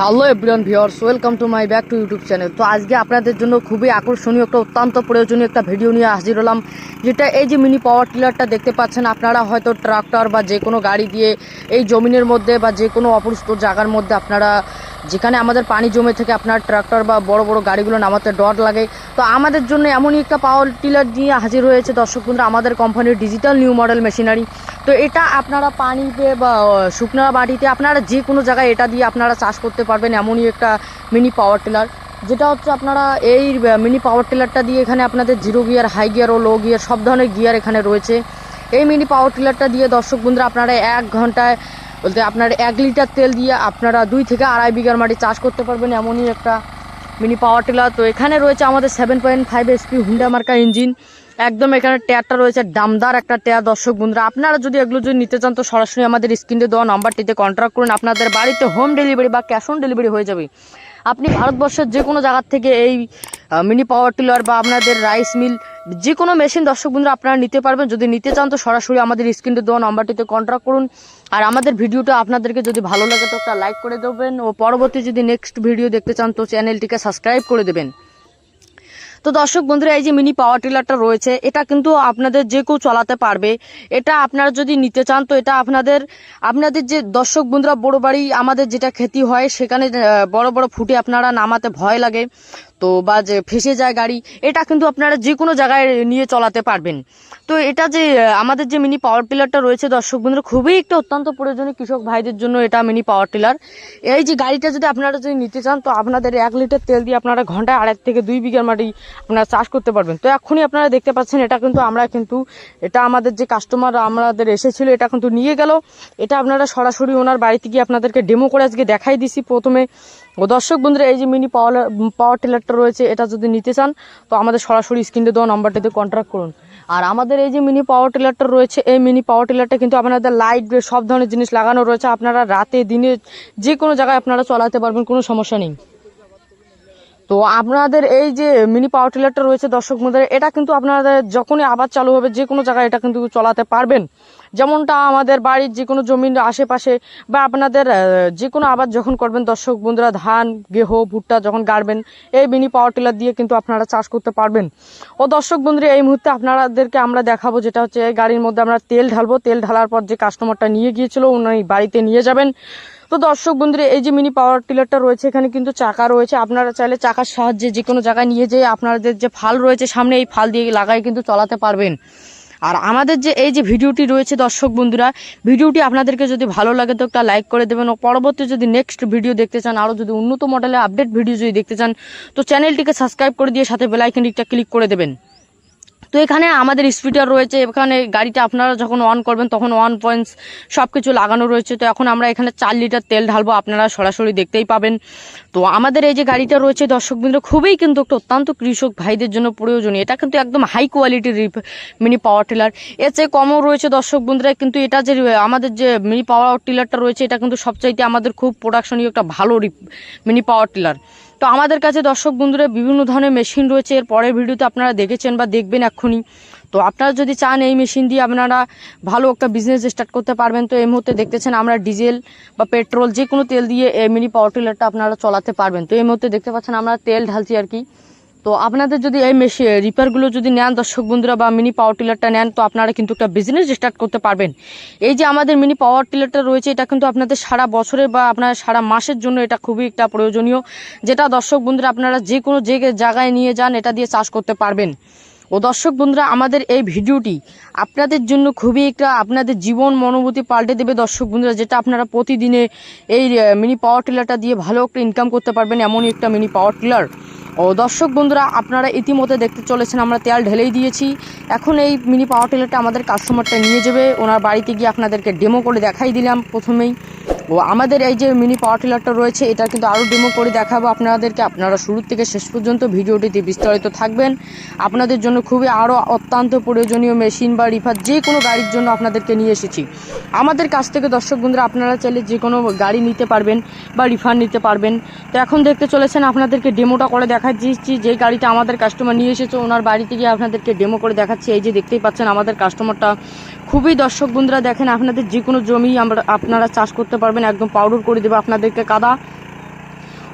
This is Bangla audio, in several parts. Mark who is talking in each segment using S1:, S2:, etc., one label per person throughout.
S1: Hello everyone viewers, welcome to my back to YouTube channel. তো আজকে আপনাদের জন্য খুবই আকর্ষণীয় একটা অত্যন্ত প্রয়োজনীয় একটা ভিডিও নিয়ে হাজির হলাম, যেটা এই যে মিনি পাওয়ার টিলারটা দেখতে পাচ্ছেন। আপনারা হয়তো ট্রাক্টর বা যে কোনো গাড়ি দিয়ে এই জমিনের মধ্যে বা যে কোনো অপরিষ্কার জায়গার মধ্যে আপনারা যেখানে আমাদের পানি জমে থেকে আপনার ট্রাক্টর বা বড় বড় গাড়িগুলো নামাতে ডর লাগে। তো আমাদের জন্য এমনই একটা পাওয়ার টিলার নিয়ে হাজির হয়েছে দর্শক বন্ধুরা আমাদের কোম্পানির ডিজিটাল নিউ মডেল মেশিনারি। তো এটা আপনারা পানিতে বা শুকনো মাটিতে আপনারা যে কোনো জায়গায় এটা দিয়ে আপনারা চাষ করতে পারবেন, এমনই একটা মিনি পাওয়ার টিলার। যেটা হচ্ছে আপনারা এই মিনি পাওয়ার টিলারটা দিয়ে এখানে আপনাদের জিরো গিয়ার, হাই গিয়ার ও লো গিয়ার সব ধরনের গিয়ার এখানে রয়েছে। এই মিনি পাওয়ার টিলারটা দিয়ে দর্শক বন্ধুরা আপনারা 1 ঘন্টায় বলতে আপনার 1 লিটার তেল দিয়ে আপনারা 2 থেকে আড়াই বিঘার মাটি চাষ করতে পারবেন, এমনই একটা মিনি পাওয়ার টিলার। তো এখানে রয়েছে আমাদের 7.5 HP হুন্ডা মার্কা ইঞ্জিন, একদম এখানে টায়ারটা রয়েছে দামদার একটা টায়ার। দর্শক বন্ধুরা আপনারা যদি এগুলো যদি নিতে চান তো সরাসরি আমাদের স্ক্রিনে দেওয়া নাম্বারটিতে কন্ট্যাক্ট করুন, আপনাদের বাড়িতে হোম ডেলিভারি বা ক্যাশ অন ডেলিভারি হয়ে যাবে। আপনি ভারতবর্ষের যে কোনো জায়গার থেকে এই মিনি পাওয়ার টিলার বা আপনাদের রাইস মিল যে কোনো মেশিন দর্শক বন্ধুরা আপনারা নিতে পারবেন। যদি নিতে চান তো সরাসরি আমাদের স্ক্রিনে দেওয়া নাম্বারটিতে কন্ট্যাক্ট করুন। আর আমাদের ভিডিওটা আপনাদেরকে যদি ভালো লাগে তো একটা লাইক করে দেবেন, ও পরবর্তী যদি নেক্সট ভিডিও দেখতে চান তো চ্যানেলটিকে সাবস্ক্রাইব করে দেবেন। তো দর্শক বন্ধুরা এই যে মিনি পাওয়ার টিলারটা রয়েছে এটা কিন্তু আপনাদের যে কেউ চালাতে পারবে। এটা আপনারা যদি নিতে চান তো এটা আপনাদের যে দর্শক বন্ধুরা বড় বাড়ি আমাদের যেটা ক্ষতি হয় সেখানে বড় বড় ফুটে আপনারা নামাতে ভয় লাগে তো বা যে ফেসে যায় গাড়ি, এটা কিন্তু আপনারা যে কোনো জায়গায় নিয়ে চলাতে পারবেন। তো এটা যে আমাদের যে মিনি পাওয়ার টিলারটা রয়েছে দর্শক বন্ধুরা খুবই একটা অত্যন্ত প্রয়োজনীয় কৃষক ভাইদের জন্য এটা মিনি পাওয়ার টিলার। এই যে গাড়িটা যদি আপনারা যদি নিতে চান তো আপনাদের 1 লিটার তেল দিয়ে আপনারা ঘন্টায় 1.5 থেকে 2 বিঘার মাটি আপনারা চাষ করতে পারবেন। তো এখনই আপনারা দেখতে পাচ্ছেন এটা কিন্তু এটা আমাদের যে কাস্টমার আমাদের এসেছিল এটা কিন্তু নিয়ে গেল। এটা আপনারা সরাসরি ওনার বাড়িতে গিয়ে আপনাদেরকে ডেমো করে আজকে দেখাই দিছি প্রথমে। ও দর্শক বন্ধুরা এই যে মিনি পাওয়ার টিলারটা রয়েছে এটা যদি নিতে চান তো আমাদের সরাসরি স্ক্রিনে দেওয়া নাম্বারটিতে কন্ট্যাক্ট করুন। আর আমাদের এই যে মিনি পাওয়ার টিলারটা রয়েছে এই মিনি পাওয়ার টিলারটা কিন্তু আপনাদের লাইট সব ধরনের জিনিস লাগানো রয়েছে, আপনারা রাতে দিনে যে কোনো জায়গায় আপনারা চালাতে পারবেন, কোনো সমস্যা নেই। তো আপনাদের এই যে মিনি পাওয়ার টিলারটা রয়েছে দর্শক বন্ধুরা এটা কিন্তু আপনাদের যখনই আবার চালু হবে যে কোনো জায়গায় এটা কিন্তু চালাতে পারবেন। যেমনটা আমাদের বাড়ির যে কোনো জমির আশেপাশে বা আপনাদের যে কোনো আবাদ যখন করবেন দর্শক বন্ধুরা ধান গেহু ভুট্টা যখন গাড়বেন এই মিনি পাওয়ার টিলার দিয়ে কিন্তু আপনারা চাষ করতে পারবেন। ও দর্শক বন্ধুরা এই মুহূর্তে আপনাদেরকে আমরা দেখাবো যেটা হচ্ছে এই গাড়ির মধ্যে আমরা তেল ঢালবো, তেল ঢালার পর যে কাস্টমারটা নিয়ে গিয়েছিল উনি বাড়িতে নিয়ে যাবেন। তো দর্শক বন্ধুরা এই যে মিনি পাওয়ার টিলারটা রয়েছে এখানে কিন্তু চাকা রয়েছে, আপনারা চাইলে চাকার সাহায্যে যে কোনো জায়গায় নিয়ে যেয়ে আপনাদের যে ফাল রয়েছে সামনে এই ফাল দিয়ে লাগাই কিন্তু চালাতে পারবেন। আর আমাদের যে এই যে ভিডিওটি রয়েছে দর্শক বন্ধুরা ভিডিওটি আপনাদেরকে যদি ভালো লাগে তো একটা লাইক করে দেবেন, ও পরবর্তী যদি নেক্সট ভিডিও দেখতে চান আরও যদি উন্নত মডেলের আপডেট ভিডিও যদি দেখতে চান তো চ্যানেলটিকে সাবস্ক্রাইব করে দিয়ে সাথে বেল আইকনটিটা ক্লিক করে দেবেন। তো এখানে আমাদের স্পিডার রয়েছে, এখানে গাড়িটা আপনারা যখন অন করবেন তখন 1 পয়েন্টস সব কিছু লাগানো রয়েছে। তো এখন আমরা এখানে 4 লিটার তেল ঢালবো, আপনারা সরাসরি দেখতেই পাবেন। তো আমাদের এই যে গাড়িটা রয়েছে দর্শক বন্ধু খুবই কিন্তু একটা অত্যন্ত কৃষক ভাইদের জন্য প্রয়োজনীয়, এটা কিন্তু একদম হাই কোয়ালিটির মিনি পাওয়ার টিলার। এর চেয়ে কমও রয়েছে দর্শক বন্ধুরা, কিন্তু এটা যে আমাদের যে মিনি পাওয়ার টিলারটা রয়েছে এটা কিন্তু সবচাইতে আমাদের খুব প্রোডাকশনীয় একটা ভালো মিনি পাওয়ার টিলার। তো আমাদের কাছে দর্শক বন্ধুরা বিভিন্ন ধরনের মেশিন রয়েছে, এর পরের ভিডিওতে আপনারা দেখেছেন বা দেখবেন এক্ষুনি। তো আপনারা যদি চান এই মেশিন দিয়ে আপনারা ভালো একটা বিজনেস স্টার্ট করতে পারবেন। তো এই মুহূর্তে দেখতেছেন আমরা ডিজেল বা পেট্রোল যে কোনো তেল দিয়ে এই মিনি পাওয়ার টিলারটা আপনারা চালাতে পারবেন। তো এই মুহূর্তে দেখতে পাচ্ছেন আমরা তেল ঢালছি আর কি। তো আপনাদের যদি এই রিপারগুলো যদি নেন দর্শক বন্ধুরা বা মিনি পাওয়ার টিলারটা নেন তো আপনারা কিন্তু একটা বিজনেস স্টার্ট করতে পারবেন। এই যে আমাদের মিনি পাওয়ার টিলারটা রয়েছে এটা কিন্তু আপনাদের সারা বছরে বা আপনার সারা মাসের জন্য এটা খুবই একটা প্রয়োজনীয়, যেটা দর্শক বন্ধুরা আপনারা যে কোনো জায়গায় নিয়ে যান এটা দিয়ে চাষ করতে পারবেন। ও দর্শক বন্ধুরা আমাদের এই ভিডিওটি আপনাদের জন্য খুবই একটা আপনাদের জীবন মনোভূতি পাল্টে দেবে দর্শক বন্ধুরা, যেটা আপনারা প্রতিদিনে এই মিনি পাওয়ার টিলারটা দিয়ে ভালো একটা ইনকাম করতে পারবেন, এমনই একটা মিনি পাওয়ার টিলার। ও দর্শক বন্ধুরা আপনারা ইতিমধ্যে দেখতে চলেছেন আমরা তেল ঢেলেই দিয়েছি, এখন এই মিনি পাওয়ার টিলারটা আমাদের কাস্টমারটা নিয়ে যাবে ওনার বাড়িতে গিয়ে আপনাদেরকে ডেমো করে দেখাই দিলাম প্রথমেই। ও আমাদের এই যে মিনি পাওয়ার টিলারটা রয়েছে এটা কিন্তু আরও ডেমো করে দেখাবো আপনাদেরকে, আপনারা শুরু থেকে শেষ পর্যন্ত ভিডিওটিতে বিস্তারিত থাকবেন। আপনাদের জন্য খুবই আরও অত্যন্ত প্রয়োজনীয় মেশিন বা রিফার যে কোনো গাড়ির জন্য আপনাদেরকে নিয়ে এসেছি। আমাদের কাছ থেকে দর্শক বন্ধুরা আপনারা চাইলে যে কোনো গাড়ি নিতে পারবেন বা রিফার নিতে পারবেন। তো এখন দেখতে চলেছেন আপনাদেরকে ডেমোটা করে দেখা দিচ্ছি, যে গাড়িটা আমাদের কাস্টমার নিয়ে এসেছে ওনার বাড়িতে গিয়ে আপনাদেরকে ডেমো করে দেখাচ্ছি। এই যে দেখতেই পাচ্ছেন আমাদের কাস্টমারটা খুবই দর্শক বন্ধুরা দেখেন আপনাদের যে কোনো জমি আপনারা চাষ করতে পারবেন, একদম পাউডার করে দেবে আপনাদেরকে কাদা।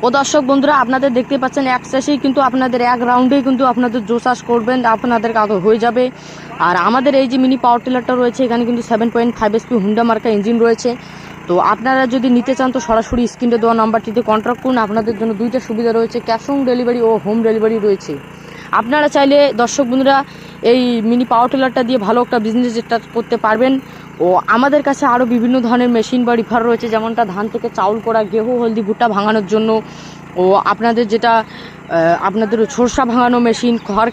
S1: ও দর্শক বন্ধুরা, আপনাদের দেখতে পাচ্ছেন এক চাষেই কিন্তু আপনাদের এক রাউন্ডেই কিন্তু আপনাদের জো চাষ করবেন, আপনাদের কাগজ হয়ে যাবে। আর আমাদের এই যে মিনি পাওয়ার টিলারটা রয়েছে, এখানে কিন্তু 7.5 HP হুন্ডা মার্কা ইঞ্জিন রয়েছে। তো আপনারা যদি নিতে চান তো সরাসরি স্ক্রিনে দেওয়া নাম্বারটিতে কন্ট্যাক্ট করুন। আপনাদের জন্য দুইটা সুবিধা রয়েছে, ক্যাশ অন ডেলিভারি ও হোম ডেলিভারি রয়েছে। আপনারা চাইলে দর্শক বন্ধুরা এই মিনি পাওয়ার টিলারটা দিয়ে ভালো একটা বিজনেস স্টার্ট করতে পারবেন। ও আমাদের কাছে আরও বিভিন্ন ধরনের মেশিন বা রিফার রয়েছে, যেমনটা ধান থেকে চাউল করা, গেহু, হলদি, ভুট্টা ভাঙানোর জন্য, ও আপনাদের যেটা আপনাদের সরষা ভাঙানো মেশিন, খড়